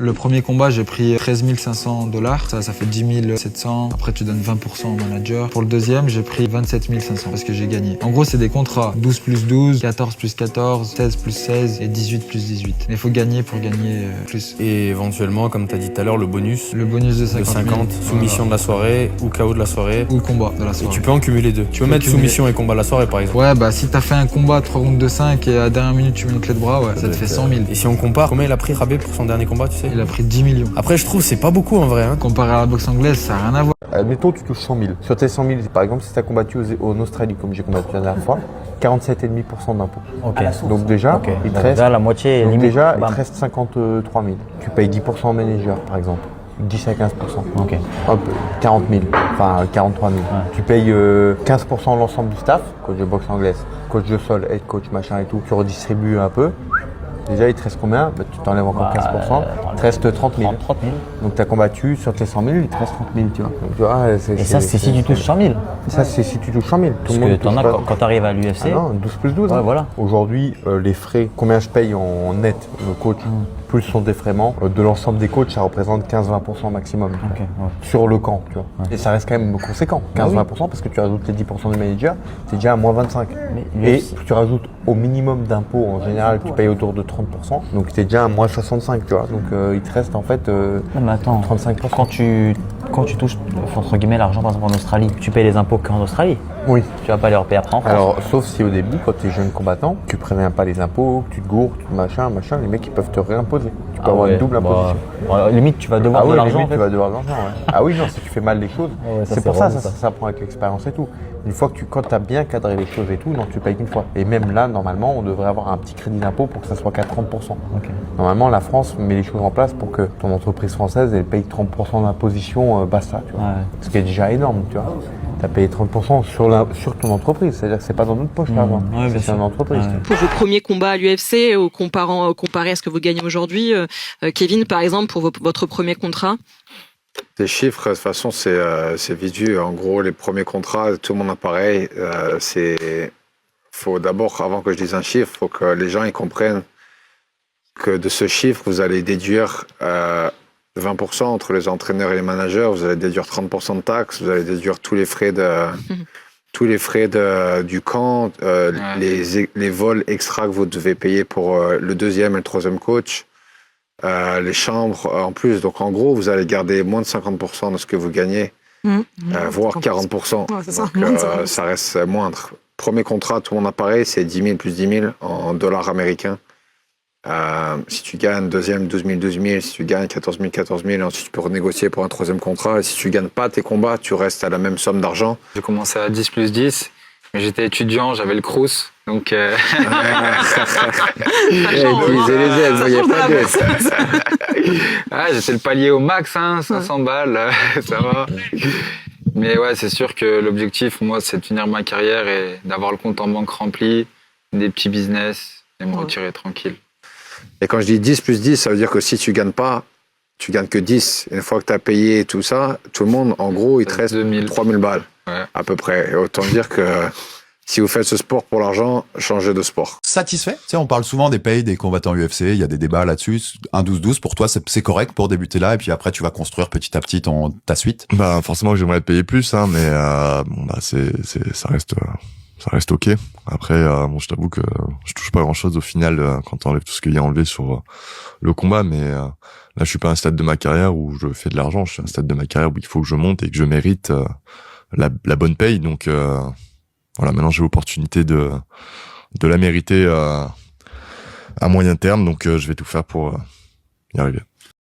Le premier combat, j'ai pris 13 500 $. Ça fait 10 700. Après, tu donnes 20% au manager. Pour le deuxième, j'ai pris 27 500 parce que j'ai gagné. En gros, c'est des contrats 12 plus 12, 14 plus 14, 16 plus 16 et 18 plus 18. Mais il faut gagner pour gagner plus. Et éventuellement, comme tu as dit tout à l'heure, le bonus de 50, soumission de la soirée ou KO de la soirée. Ou combat de la soirée. Et tu peux en cumuler deux. Tu peux mettre soumission et combat de la soirée, par exemple. Ouais, bah si t'as fait un combat 3 rounds de 5 et à la dernière minute, tu mets une clé de bras, ouais, ça te fait 100 000. Et si on compare, combien il a pris Rabé pour son dernier combat, tu sais? Il a pris 10 millions. Après, je trouve c'est pas beaucoup en vrai. Comparé à la boxe anglaise, ça n'a rien à voir. Admettons, tu touches 100 000. Sur tes 100 000, par exemple, si tu as combattu en Australie, comme j'ai combattu la dernière fois, 47,5% d'impôts. Ok. Donc déjà, il te reste, déjà la moitié donc limite. déjà, il te reste 53 000. Tu payes 10% en manager, par exemple. 10 à 15%. Ok. Hop, 40 000. Enfin, 43 000. Ouais. Tu payes 15% l'ensemble du staff, coach de boxe anglaise, coach de sol, head coach, machin et tout. Tu redistribues un peu. Déjà, il te reste combien? Bah, tu t'enlèves encore 15%. Il te reste 30 000. 30 000. Donc, tu as combattu sur tes 100 000, il te reste 30 000, tu vois. Donc, tu vois Et ça, c'est si tu touches 100 000. Ça, c'est si tu touches 100 000. Parce que t'en as quand t'arrives à l'UFC. Ah non, 12 plus 12. Ouais, voilà. Aujourd'hui, les frais, combien je paye en net, le coach, plus son défraiement, de l'ensemble des coachs, ça représente 15-20% maximum. Ok, ouais. Sur le camp, tu vois. Ouais. Et ça reste quand même conséquent. 15-20% parce que tu rajoutes les 10% du manager, c'est déjà à moins 25. Mais Et tu rajoutes au minimum d'impôts, en général, tu payes autour de 30%. Donc c'est déjà à moins 65, tu vois. Donc il te reste en fait Non, mais attends, 35%. Quand tu touches, entre guillemets, l'argent, par exemple, en Australie, tu payes les impôts qu'en Australie. Oui. Tu vas pas les repayer après en France. Alors, sauf si au début, quand tu es jeune combattant, tu préviens pas les impôts, que tu te gourres, machin, les mecs ils peuvent te réimposer. Tu peux avoir une double imposition. Limite, tu vas devoir de l'argent. Tu vas devoir de l'argent, ouais. Ah oui, non, si tu fais mal les choses, Ouais, ça, c'est pour c'est ça, relou, ça prend avec l'expérience et tout. Une fois que quand tu as bien cadré les choses et tout, non, tu payes qu'une fois. Et même là, normalement, on devrait avoir un petit crédit d'impôt pour que ça soit qu'à 30%. Ok. Normalement, la France met les choses en place pour que ton entreprise française, elle paye 30% d'imposition, basta, tu vois. Ouais. Ce qui est déjà énorme, tu vois. Tu as payé 30% sur ton entreprise, c'est-à-dire que c'est pas dans notre poche l'argent, ouais, bien c'est sûr. une entreprise. Ouais. Pour vos premiers combats à l'UFC, comparé à ce que vous gagnez aujourd'hui, Kevin, par exemple, pour votre premier contrat? Les chiffres, de toute façon, c'est vite vu. En gros, les premiers contrats, tout le monde a pareil. Faut d'abord, avant que je dise un chiffre, faut que les gens ils comprennent que de ce chiffre, vous allez déduire 20% entre les entraîneurs et les managers, vous allez déduire 30% de taxes, vous allez déduire tous les frais du camp, les vols extra que vous devez payer pour le deuxième et le troisième coach. Les chambres en plus. Donc en gros, vous allez garder moins de 50% de ce que vous gagnez, voire 40%. Ouais, c'est ça. Donc ça reste moindre. Premier contrat, tout le monde a pareil, c'est 10 000 plus 10 000 en dollars américains. Si tu gagnes deuxième, 12 000, 12 000. Si tu gagnes 14 000, 14 000. Ensuite, tu peux renégocier pour un troisième contrat. Et si tu gagnes pas tes combats, tu restes à la même somme d'argent. J'ai commencé à 10 plus 10, mais j'étais étudiant, j'avais le crous. Donc, Utiliser les aides, il n'y a pas d'aide. j'étais le palier au max, 500 balles, ça va. Mais ouais, c'est sûr que l'objectif, moi, c'est de finir ma carrière et d'avoir le compte en banque rempli, des petits business et me retirer tranquille. Et quand je dis 10 plus 10, ça veut dire que si tu gagnes pas, tu gagnes que 10. Une fois que tu as payé tout ça, tout le monde, en gros, il te reste 3 000 balles, à peu près. Et autant dire que si vous faites ce sport pour l'argent, changez de sport. Satisfait? Tu sais, on parle souvent des payes des combattants UFC, il y a des débats là-dessus. Un 12-12, pour toi, c'est correct pour débuter là, et puis après, tu vas construire petit à petit ta suite? Bah, forcément que j'aimerais être payé plus, mais ça reste ok. Après, je t'avoue que je touche pas grand-chose au final quand t'enlèves tout ce qu'il y a enlevé sur le combat, mais là, je suis pas à un stade de ma carrière où je fais de l'argent. Je suis à un stade de ma carrière où il faut que je monte et que je mérite la bonne paye. Donc voilà, maintenant j'ai l'opportunité de la mériter à moyen terme, donc je vais tout faire pour y arriver.